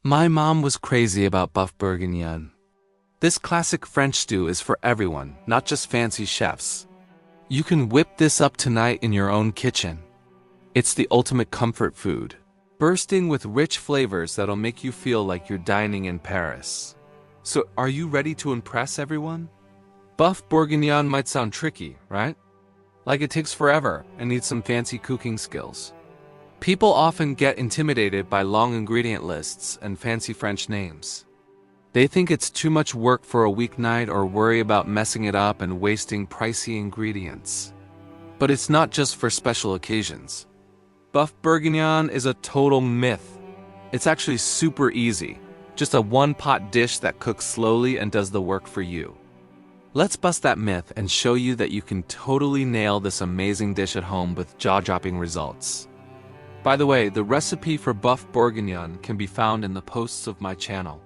My mom was crazy about Bœuf Bourguignon. This classic French stew is for everyone, not just fancy chefs. You can whip this up tonight in your own kitchen. It's the ultimate comfort food, bursting with rich flavors that'll make you feel like you're dining in Paris. So, are you ready to impress everyone? Bœuf Bourguignon might sound tricky, right? Like it takes forever and needs some fancy cooking skills. People often get intimidated by long ingredient lists and fancy French names. They think it's too much work for a weeknight or worry about messing it up and wasting pricey ingredients. But it's not just for special occasions. Bœuf Bourguignon is a total myth. It's actually super easy, just a one-pot dish that cooks slowly and does the work for you. Let's bust that myth and show you that you can totally nail this amazing dish at home with jaw-dropping results. By the way, the recipe for Bœuf Bourguignon can be found in the posts of my channel.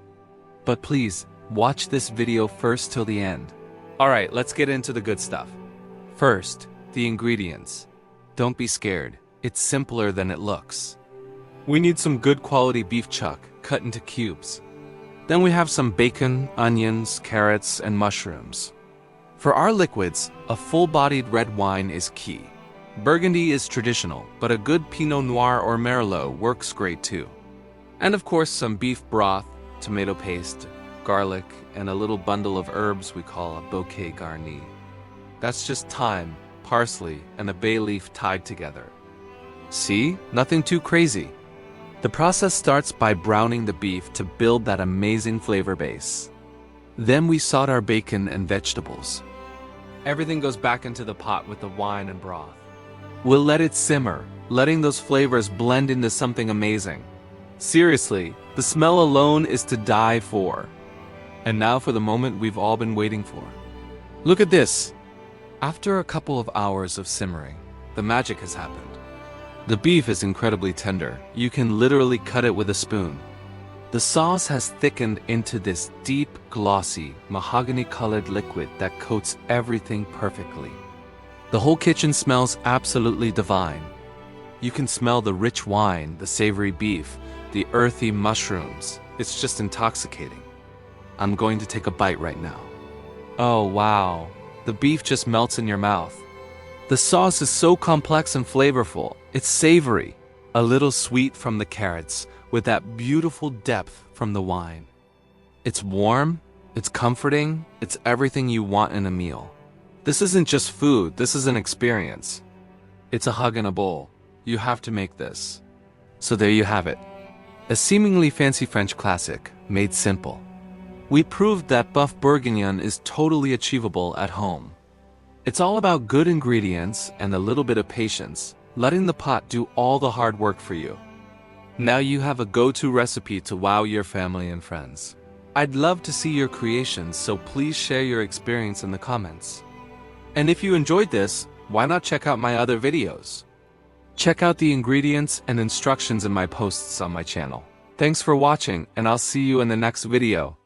But please, watch this video first till the end. Alright, let's get into the good stuff. First, the ingredients. Don't be scared, it's simpler than it looks. We need some good quality beef chuck, cut into cubes. Then we have some bacon, onions, carrots, and mushrooms. For our liquids, a full-bodied red wine is key. Burgundy is traditional, but a good Pinot Noir or Merlot works great too. And of course some beef broth, tomato paste, garlic, and a little bundle of herbs we call a bouquet garni. That's just thyme, parsley, and a bay leaf tied together. See? Nothing too crazy. The process starts by browning the beef to build that amazing flavor base. Then we saute our bacon and vegetables. Everything goes back into the pot with the wine and broth. We'll let it simmer, letting those flavors blend into something amazing. Seriously, the smell alone is to die for. And now for the moment we've all been waiting for. Look at this! After a couple of hours of simmering, the magic has happened. The beef is incredibly tender. You can literally cut it with a spoon. The sauce has thickened into this deep, glossy, mahogany-colored liquid that coats everything perfectly. The whole kitchen smells absolutely divine. You can smell the rich wine, the savory beef, the earthy mushrooms. It's just intoxicating. I'm going to take a bite right now. Oh wow, the beef just melts in your mouth. The sauce is so complex and flavorful. It's savory, a little sweet from the carrots, with that beautiful depth from the wine. It's warm, it's comforting, it's everything you want in a meal. This isn't just food, this is an experience. It's a hug in a bowl. You have to make this. So there you have it. A seemingly fancy French classic, made simple. We proved that Bœuf Bourguignon is totally achievable at home. It's all about good ingredients and a little bit of patience, letting the pot do all the hard work for you. Now you have a go-to recipe to wow your family and friends. I'd love to see your creations, so please share your experience in the comments. And if you enjoyed this, why not check out my other videos? Check out the ingredients and instructions in my posts on my channel. Thanks for watching, and I'll see you in the next video.